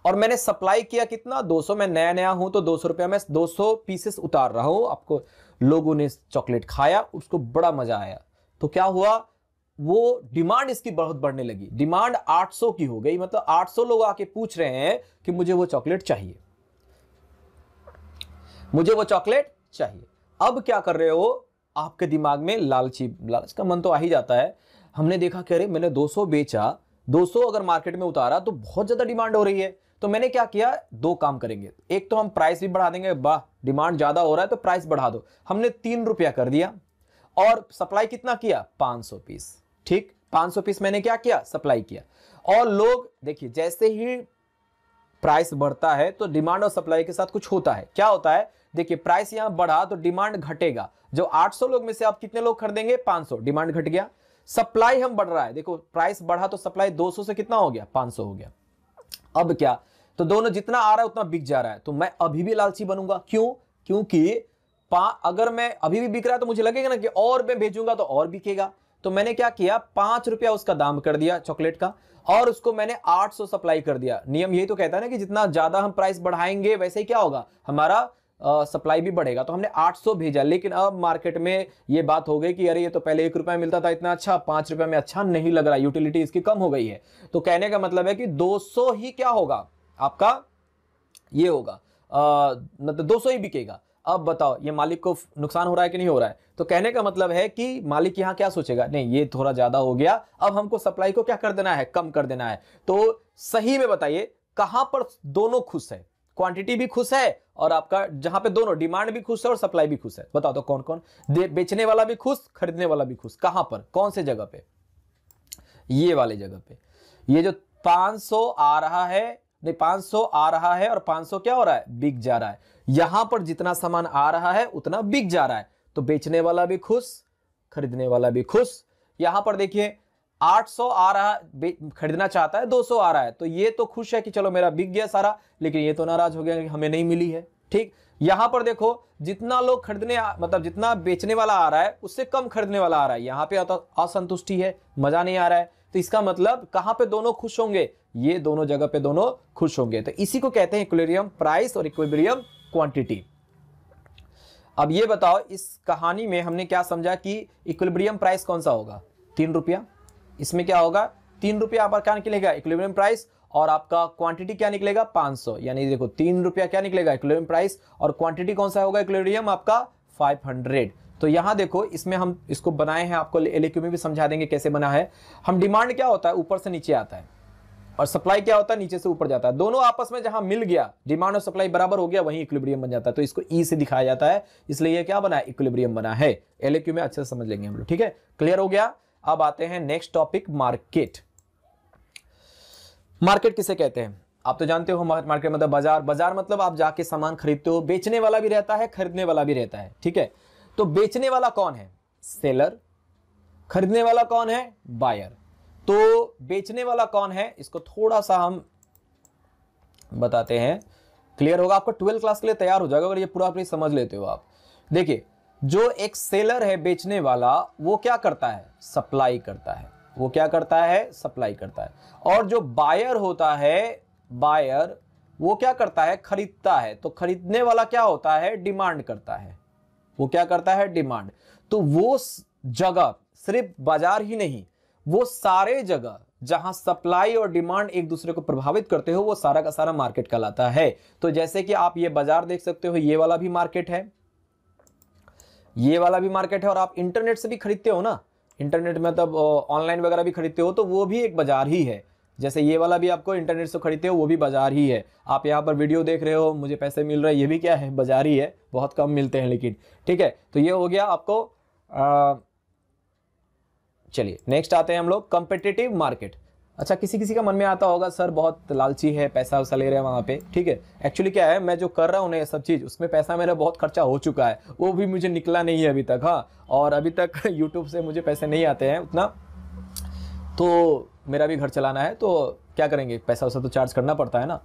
और मैंने सप्लाई किया कितना 200। मैं नया नया हूं तो 200 रुपया में 200 पीसेस उतार रहा हूं। आपको लोगों ने चॉकलेट खाया, उसको बड़ा मजा आया। तो क्या हुआ, वो डिमांड इसकी बहुत बढ़ने लगी। डिमांड 800 की हो गई, मतलब 800 लोग आके पूछ रहे हैं कि मुझे वो चॉकलेट चाहिए, मुझे वो चॉकलेट चाहिए। अब क्या कर रहे हो, आपके दिमाग में लालच का मन तो आ ही जाता है। हमने देखा कि अरे मैंने 200 बेचा, 200 अगर मार्केट में उतारा तो बहुत ज्यादा डिमांड हो रही है। तो मैंने क्या किया, 2 काम करेंगे। एक तो हम प्राइस भी बढ़ा देंगे, वाह डिमांड ज्यादा हो रहा है तो प्राइस बढ़ा दो। हमने 3 रुपया कर दिया और सप्लाई कितना किया 500 पीस। ठीक, 500 पीस मैंने क्या किया, सप्लाई किया। और लोग देखिए जैसे ही प्राइस बढ़ता है तो डिमांड और सप्लाई के साथ कुछ होता है। क्या होता है, देखिए प्राइस यहां बढ़ा तो डिमांड घटेगा। जो 800 लोग में से आप कितने लोग खरीदेंगे, 500, डिमांड घट गया। सप्लाई हम बढ़ रहा है, देखो प्राइस बढ़ा तो सप्लाई 200 से कितना हो गया, 500 हो गया। अब क्या, तो दोनों जितना आ रहा है उतना बिक जा रहा है। तो मैं अभी भी लालची बनूंगा, क्यों, क्योंकि अगर मैं अभी भी बिक रहा है तो मुझे लगेगा ना कि और मैं भेजूंगा तो और बिकेगा। तो मैंने क्या किया, 5 रुपया उसका दाम कर दिया चॉकलेट का, और उसको मैंने 800 सप्लाई कर दिया। नियम यही तो कहता है ना कि जितना ज्यादा हम प्राइस बढ़ाएंगे वैसे ही क्या होगा, हमारा सप्लाई भी बढ़ेगा। तो हमने 800 भेजा। लेकिन अब मार्केट में ये बात हो गई कि अरे ये तो पहले 1 रुपया मिलता था इतना अच्छा, 5 रुपया में अच्छा नहीं लग रहा, यूटिलिटी इसकी कम हो गई है। तो कहने का मतलब है कि 200 ही क्या होगा आपका, ये होगा मतलब 200 ही बिकेगा। अब बताओ ये मालिक को नुकसान हो रहा है कि नहीं हो रहा है। तो कहने का मतलब है कि मालिक यहां क्या सोचेगा, नहीं ये थोड़ा ज्यादा हो गया, अब हमको सप्लाई को क्या कर देना है, कम कर देना है। तो सही में बताइए कहां पर दोनों खुश है, क्वांटिटी भी खुश है और आपका जहां पे दोनों डिमांड भी खुश है और सप्लाई भी खुश है। बताओ तो कौन कौन, बेचने वाला भी खुश, खरीदने वाला भी खुश। कहां पर, कौन से जगह पे, ये वाले जगह पे। ये जो 500 आ रहा है, नहीं 500 आ रहा है और 500 क्या हो रहा है, बिक जा रहा है। यहां पर जितना सामान आ रहा है उतना बिक जा रहा है। तो बेचने वाला भी खुश, खरीदने वाला भी खुश। यहां पर देखिए 800 आ रहा, खरीदना चाहता है, 200 आ रहा है। तो ये तो खुश है कि चलो मेरा बिक गया सारा, लेकिन ये तो नाराज हो गया कि हमें नहीं मिली है। ठीक, यहां पर देखो जितना लोग खरीदने मतलब जितना बेचने वाला आ रहा है उससे कम खरीदने वाला आ रहा है। यहां पे असंतुष्टि है, मजा नहीं आ रहा है। तो इसका मतलब कहां पे दोनों खुश होंगे, ये दोनों जगह पे दोनों खुश होंगे। तो इसी को कहते हैं इक्विलिब्रियम प्राइस और इक्विलिब्रियम क्वांटिटी। अब ये बताओ इस कहानी में हमने क्या समझा कि इक्विलिब्रियम प्राइस कौन सा होगा, 3 रुपया। इसमें क्या होगा, 3 रुपया पर क्या निकलेगा, इक्विलिब्रियम प्राइस, और आपका क्वांटिटी क्या निकलेगा 500। यानी देखो 3 रुपया क्या निकलेगा, इक्विलिब्रियम प्राइस, और क्वांटिटी कौन सा होगा इक्विलिब्रियम आपका 500। तो यहां देखो इसमें हम इसको बनाए हैं, आपको एलक्यू में भी समझा देंगे कैसे बना है। हम डिमांड क्या होता है ऊपर से नीचे आता है, और सप्लाई क्या होता है नीचे से ऊपर जाता है। दोनों आपस में जहां मिल गया, डिमांड और सप्लाई बराबर हो गया, वहीं इक्विलिब्रियम बन जाता है। तो इसको ई से दिखाया जाता है, इसलिए ये क्या बना है, इक्विलिब्रियम बना है। एलक्यू में अच्छे से समझ लेंगे हम लोग, ठीक है, क्लियर हो गया। अब आते हैं नेक्स्ट टॉपिक, मार्केट। मार्केट किसे कहते हैं, आप तो जानते हो मार्केट मतलब बाजार, बाजार मतलब आप जाके सामान खरीदते हो, बेचने वाला भी रहता है, खरीदने वाला भी रहता है, ठीक है। तो बेचने वाला कौन है? सेलर। खरीदने वाला कौन है? बायर। तो बेचने वाला कौन है, इसको थोड़ा सा हम बताते हैं, क्लियर होगा आपको। 12 क्लास के लिए तैयार हो जाएगा अगर ये पूरा पूरी समझ लेते हो आप। देखिए, जो एक सेलर है, बेचने वाला, वो क्या करता है? सप्लाई करता है। वो क्या करता है? सप्लाई करता है। और जो बायर होता है, बायर, वो क्या करता है? खरीदता है। तो खरीदने वाला क्या होता है? डिमांड करता है। वो क्या करता है? डिमांड। तो वो जगह सिर्फ बाजार ही नहीं, वो सारे जगह जहां सप्लाई और डिमांड एक दूसरे को प्रभावित करते हो, वो सारा का सारा मार्केट कहलाता है। तो जैसे कि आप ये बाजार देख सकते हो, ये वाला भी मार्केट है, ये वाला भी मार्केट है, और आप इंटरनेट से भी खरीदते हो ना, इंटरनेट में मतलब ऑनलाइन वगैरह भी खरीदते हो, तो वो भी एक बाजार ही है। जैसे ये वाला भी आपको इंटरनेट से खरीदते हो, वो भी बाजार ही है। आप यहाँ पर वीडियो देख रहे हो, मुझे पैसे मिल रहे हैं, ये भी क्या है? बाजार ही है। बहुत कम मिलते हैं लेकिन, ठीक है। तो ये हो गया आपको। चलिए नेक्स्ट आते हैं हम लोग, कॉम्पिटिटिव मार्केट। अच्छा, किसी किसी का मन में आता होगा, सर बहुत लालची है, पैसा वैसा ले रहे हैं वहाँ पे, ठीक है। एक्चुअली क्या है, मैं जो कर रहा हूँ ना ये सब चीज़, उसमें पैसा मेरा बहुत खर्चा हो चुका है, वो भी मुझे निकला नहीं है अभी तक। हाँ, और अभी तक यूट्यूब से मुझे पैसे नहीं आते हैं उतना, तो मेरा भी घर चलाना है, तो क्या करेंगे, पैसा वैसा तो चार्ज करना पड़ता है ना।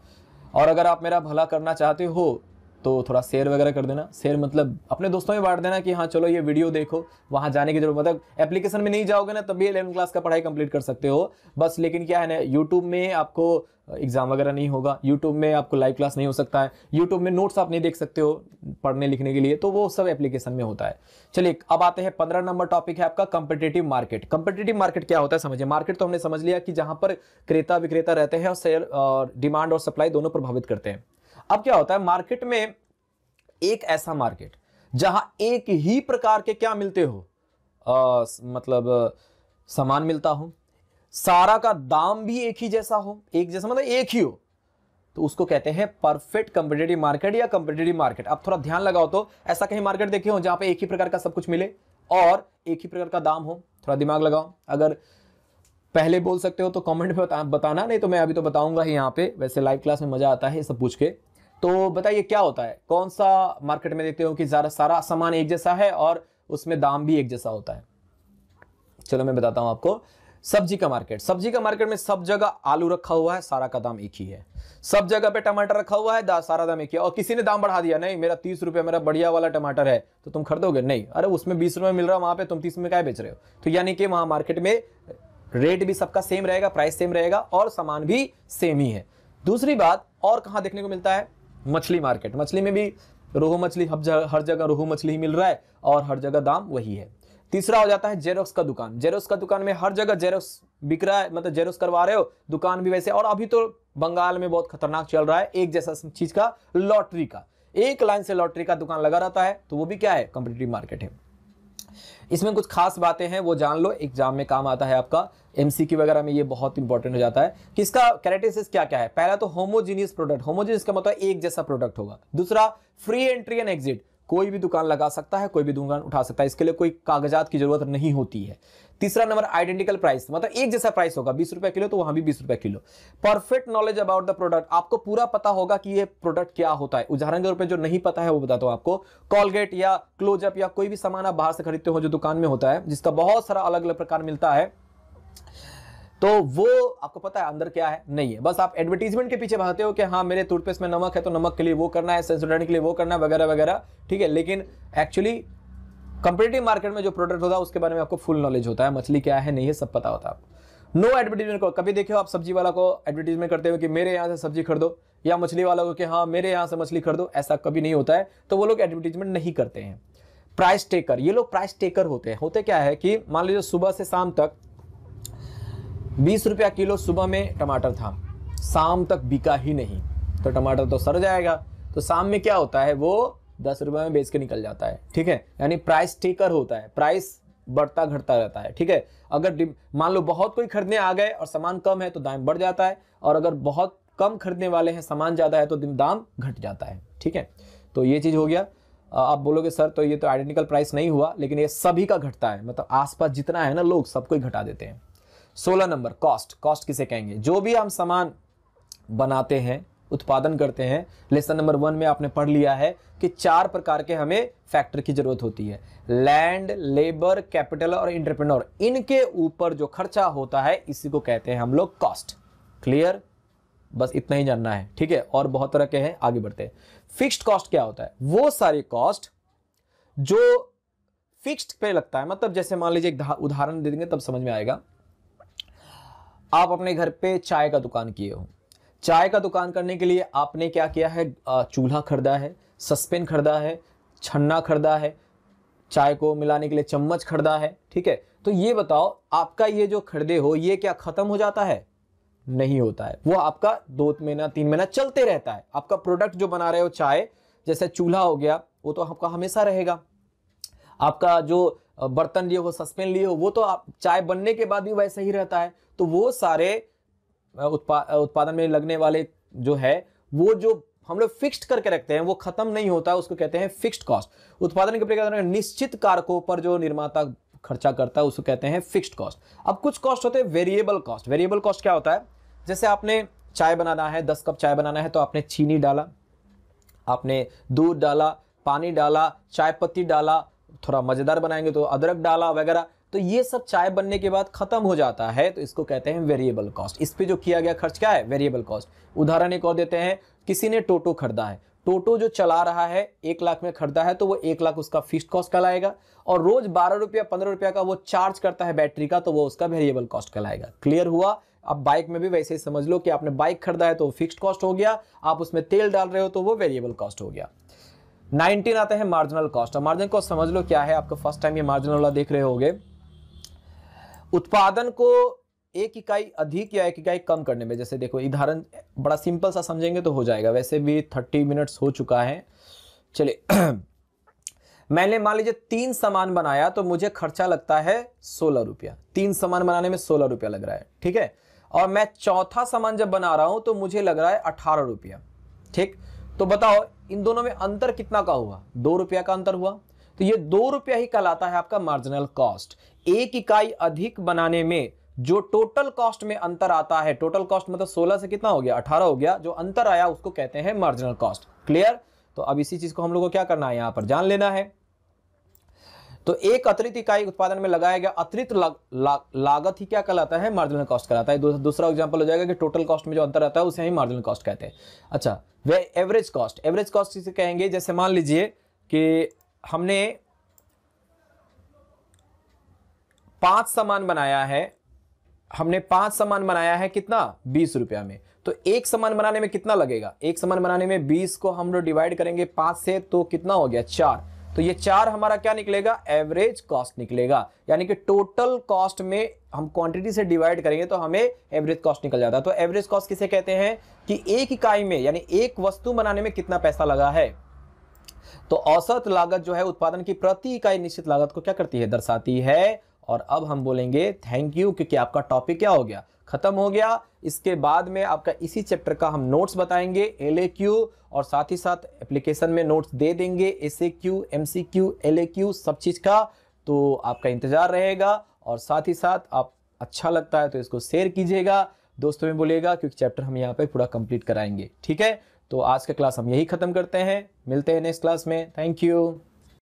और अगर आप मेरा भला करना चाहते हो तो थोड़ा शेयर वगैरह कर देना। शेयर मतलब अपने दोस्तों में बांट देना कि हाँ चलो ये वीडियो देखो, वहाँ जाने की जरूरत, मतलब एप्लीकेशन में नहीं जाओगे ना तब भी 11 क्लास का पढ़ाई कंप्लीट कर सकते हो बस। लेकिन क्या है ना, यूट्यूब में आपको एग्जाम वगैरह नहीं होगा, यूट्यूब में आपको लाइव क्लास नहीं हो सकता है, यूट्यूब में नोट्स आप नहीं देख सकते हो पढ़ने लिखने के लिए, तो वो सब एप्लीकेशन में होता है। चलिए अब आते हैं 15 नंबर टॉपिक है आपका, कंपिटिटिव मार्केट। कंपिटिटिव मार्केट क्या होता है समझिए। मार्केट तो हमने समझ लिया कि जहां पर क्रेता विक्रेता रहते हैं और सेल और डिमांड और सप्लाई दोनों प्रभावित करते हैं। अब क्या होता है मार्केट में, एक ऐसा मार्केट जहां एक ही प्रकार के क्या मिलते हो, मतलब सामान मिलता हो, सारा का दाम भी एक ही जैसा हो, एक जैसा मतलब एक ही हो, तो उसको कहते हैं परफेक्ट कंपिटिटिव मार्केट या कंपिटिटिव मार्केट। अब थोड़ा ध्यान लगाओ तो, ऐसा कहीं मार्केट देखे हो जहां पे एक ही प्रकार का सब कुछ मिले और एक ही प्रकार का दाम हो? थोड़ा दिमाग लगाओ, अगर पहले बोल सकते हो तो कमेंट में बताना, नहीं तो मैं अभी तो बताऊंगा ही यहाँ पे। वैसे लाइव क्लास में मजा आता है ये सब पूछ के। तो बताइए क्या होता है, कौन सा मार्केट में देखते हो कि सारा सामान एक जैसा है और उसमें दाम भी एक जैसा होता है? चलो मैं बताता हूं आपको। सब्जी का मार्केट, सब्जी का मार्केट में सब जगह आलू रखा हुआ है, सारा का दाम एक ही है। सब जगह पे टमाटर रखा हुआ है, सारा दाम एक ही है। और किसी ने दाम बढ़ा दिया, नहीं मेरा 30 रुपये मेरा बढ़िया वाला टमाटर है, तो तुम खरीदोगे? नहीं, अरे उसमें 20 रुपये मिल रहा है, वहां पे तुम 30 में क्या बेच रहे हो? तो यानी कि वहां मार्केट में रेट भी सबका सेम रहेगा, प्राइस सेम रहेगा और सामान भी सेम ही है। दूसरी बात, और कहां देखने को मिलता है? मछली मार्केट। मछली में भी रोहू मछली, हर जगह रोहू मछली ही मिल रहा है और हर जगह दाम वही है। तीसरा हो जाता है जेरोक्स का दुकान। जेरोक्स का दुकान में हर जगह जेरोक्स बिक रहा है, मतलब जेरोक्स करवा रहे हो, दुकान भी वैसे। और अभी तो बंगाल में बहुत खतरनाक चल रहा है एक जैसा चीज का, लॉटरी का, एक लाइन से लॉटरी का दुकान लगा रहता है, तो वो भी क्या है? कॉम्पिटिटिव मार्केट है। इसमें कुछ खास बातें हैं, वो जान लो, एग्जाम में काम आता है आपका, एमसीक्यू वगैरह में ये बहुत इंपॉर्टेंट हो जाता है कि इसका कैरेक्टरिस्टिक्स क्या क्या है। पहला तो होमोजीनियस प्रोडक्ट, होमोजीनियस का मतलब एक जैसा प्रोडक्ट होगा। दूसरा, फ्री एंट्री एंड एग्जिट, कोई भी दुकान लगा सकता है, कोई भी दुकान उठा सकता है, इसके लिए कोई कागजात की जरूरत नहीं होती है। तीसरा नंबर, आइडेंटिकल प्राइस, मतलब एक जैसा प्राइस होगा, 20 रुपए किलो तो वहां भी 20 रुपए kilo. Perfect knowledge about the product, आपको पूरा पता होगा कि ये प्रोडक्ट क्या होता है। उदाहरण के तौर पे जो नहीं पता है वो बताता हूं आपको, कॉलगेट या क्लोजअप या कोई भी सामान आप बाहर से खरीदते हो जो दुकान में होता है, जिसका बहुत सारा अलग अलग प्रकार मिलता है, तो वो आपको पता है अंदर क्या है? नहीं है। बस आप एडवर्टीजमेंट के पीछे भागते हो कि हाँ मेरे टूथपेस्ट में नमक है तो नमक के लिए वो करना है, सेंसोडाइन के लिए वो करना है, वगैरह वगैरह, ठीक है। लेकिन एक्चुअली कंपटीटिव मार्केट में जो प्रोडक्ट होता है उसके बारे में आपको फुल नॉलेज होता है, मछली क्या है नहीं है सब पता होता है आपको। नो एडवर्टीजमेंट को कभी देखियो आप सब्जी वाला को एडवर्टीजमेंट करते हो कि मेरे यहाँ से सब्जी खरीदो, या मछली वाला को कि हाँ मेरे यहाँ से मछली खरीदो, ऐसा कभी नहीं होता है, तो वो लोग एडवर्टीजमेंट नहीं करते हैं। प्राइस टेकर, ये लोग प्राइस टेकर होते हैं। होते क्या है कि मान लीजिए सुबह से शाम तक 20 रुपया किलो सुबह में टमाटर था, शाम तक बिका ही नहीं, तो टमाटर तो सड़ जाएगा, तो शाम में क्या होता है वो 10 रुपये में बेच के निकल जाता है, ठीक है। यानी प्राइस टेकर होता है, प्राइस बढ़ता घटता रहता है, ठीक है। अगर मान लो बहुत कोई खरीदने आ गए और सामान कम है तो दाम बढ़ जाता है, और अगर बहुत कम खरीदने वाले हैं सामान ज्यादा है तो दाम घट जाता है, ठीक है। तो ये चीज हो गया। आप बोलोगे सर तो ये तो आइडेंटिकल प्राइस नहीं हुआ, लेकिन ये सभी का घटता है, मतलब आसपास जितना है ना लोग सबको ही घटा देते हैं। 16 नंबर, कॉस्ट। कॉस्ट किसे कहेंगे? जो भी हम सामान बनाते हैं, उत्पादन करते हैं। लेसन नंबर 1 में आपने पढ़ लिया है कि 4 प्रकार के हमें फैक्टर की जरूरत होती है, लैंड, लेबर, कैपिटल और एंटरप्रेन्योर। इनके ऊपर जो खर्चा होता है इसी को कहते हैं हम लोग कॉस्ट। क्लियर? बस इतना ही जानना है, ठीक है। और बहुत तरह के हैं, आगे बढ़ते हैं। फिक्स्ड कॉस्ट क्या होता है? वो सारी कॉस्ट जो फिक्स्ड पे लगता है, मतलब जैसे मान लीजिए एक उदाहरण दे देंगे तब समझ में आएगा। आप अपने घर पे चाय का दुकान किए हो, चाय का दुकान करने के लिए आपने क्या किया है? चूल्हा खरीदा है, सस्पेन खरीदा है, छन्ना खरीदा है, चाय को मिलाने के लिए चम्मच खरीदा है, ठीक है। तो ये बताओ, आपका ये जो खरीदे हो ये क्या खत्म हो जाता है? नहीं होता है, वो आपका 2 महीना 3 महीना चलते रहता है। आपका प्रोडक्ट जो बना रहे हो, चाय जैसे चूल्हा हो गया, वो तो आपका हमेशा रहेगा। आपका जो बर्तन लिए हो, सस्पेन लिए हो, वो तो आप चाय बनने के बाद भी वैसे ही रहता है। तो वो सारे उत्पादन में लगने वाले जो है, वो जो हम लोग फिक्स्ड करके रखते हैं, वो खत्म नहीं होता है, उसको कहते हैं फिक्स्ड कॉस्ट। उत्पादन के प्रक्रिया निश्चित कारकों पर जो निर्माता खर्चा करता है उसको कहते हैं फिक्स्ड कॉस्ट। अब कुछ कॉस्ट होते हैं वेरिएबल कॉस्ट। वेरिएबल कॉस्ट क्या होता है? जैसे आपने चाय बनाना है, 10 कप चाय बनाना है, तो आपने चीनी डाला, आपने दूध डाला, पानी डाला, चाय पत्ती डाला, थोड़ा मजेदार बनाएंगे तो अदरक डाला वगैरह। तो ये सब चाय बनने के बाद खत्म हो जाता है, तो इसको कहते हैं वेरिएबल कॉस्ट। इस पे जो किया गया खर्च क्या है? Variable cost. उदाहरण एक और देते हैं, किसी ने टोटो खरीदा है, टोटो जो चला रहा है 1 लाख में खरीदा है, तो वो 1 लाख उसका फिक्स्ड कॉस्ट कहलाएगा। और रोज 12 रुपया 15 रुपया का वो चार्ज करता है बैटरी का, तो वो उसका वेरिएबल कॉस्ट कहलाएगा। क्लियर हुआ? अब बाइक में भी वैसे ही समझ लो कि आपने बाइक खरीदा है तो फिक्स्ड कॉस्ट हो गया, आप उसमें तेल डाल रहे हो तो वो वेरिएबल कॉस्ट हो गया। 19 आता है मार्जिनल कॉस्ट। मार्जिनल कॉस्ट समझ लो क्या है, आपको फर्स्ट टाइम ये मार्जिनल वाला देख रहे होगे। उत्पादन को 1 इकाई अधिक या 1 इकाई कम करने में, जैसे देखो उदाहरण बड़ा सिंपल सा समझेंगे तो हो जाएगा। वैसे भी 30 मिनट्स हो चुका है, चलिए। मैंने मान लीजिए 3 सामान बनाया तो मुझे खर्चा लगता है 16 रुपया। 3 सामान बनाने में 16 रुपया लग रहा है, ठीक है। और मैं चौथा सामान जब बना रहा हूं तो मुझे लग रहा है 18 रुपया, ठीक। तो बताओ इन दोनों में अंतर कितना का हुआ? 2 रुपया का अंतर हुआ। तो ये 2 रुपया ही कहलाता है आपका मार्जिनल कॉस्ट। 1 इकाई अधिक बनाने में जो टोटल कॉस्ट में अंतर आता है, टोटल कॉस्ट मतलब 16 से कितना हो गया? 18 हो गया, जो अंतर आया उसको कहते हैं मार्जिनल कॉस्ट। क्लियर? तो अब इसी चीज को हम लोग को क्या करना है, यहां पर जान लेना है। तो एक अतिरिक्त इकाई उत्पादन में लगाया गया अतिरिक्त लागत ही क्या कहलाता है? मार्जिनल कॉस्ट कहलाता है। दूसरा एग्जांपल हो जाएगा कि टोटल कॉस्ट में जो अंतर आता है उसे ही मार्जिनल कॉस्ट कहते हैं। अच्छा, वे एवरेज कॉस्ट। एवरेज कॉस्ट किसे कहेंगे? जैसे मान लीजिए कि हमने 5 सामान बनाया है, हमने 5 सामान बनाया है, कितना? 20 रुपया में। तो 1 सामान बनाने में कितना लगेगा? 1 सामान बनाने में 20 को हम लोग डिवाइड करेंगे 5 से, तो कितना हो गया? 4। तो ये 4 हमारा क्या निकलेगा? एवरेज कॉस्ट निकलेगा। यानी कि टोटल कॉस्ट में हम क्वांटिटी से डिवाइड करेंगे तो हमें एवरेज कॉस्ट निकल जाता है। तो एवरेज कॉस्ट किसे कहते हैं? कि 1 इकाई में यानी 1 वस्तु बनाने में कितना पैसा लगा है। तो औसत लागत जो है उत्पादन की प्रति इकाई निश्चित लागत को क्या करती है? दर्शाती है। और अब हम बोलेंगे थैंक यू, क्योंकि आपका टॉपिक क्या हो गया? खत्म हो गया। इसके बाद में आपका इसी चैप्टर का हम नोट्स बताएंगे, LAQ, और साथ ही साथ एप्लीकेशन में नोट्स दे देंगे, SAQ, MCQ, LAQ सब चीज का। तो आपका इंतजार रहेगा। और साथ ही साथ आप अच्छा लगता है तो इसको शेयर कीजिएगा, दोस्तों में बोलिएगा, क्योंकि चैप्टर हम यहाँ पे पूरा कंप्लीट कराएंगे। ठीक है, तो आज का क्लास हम यही खत्म करते हैं, मिलते हैं नेक्स्ट क्लास में। Thank you.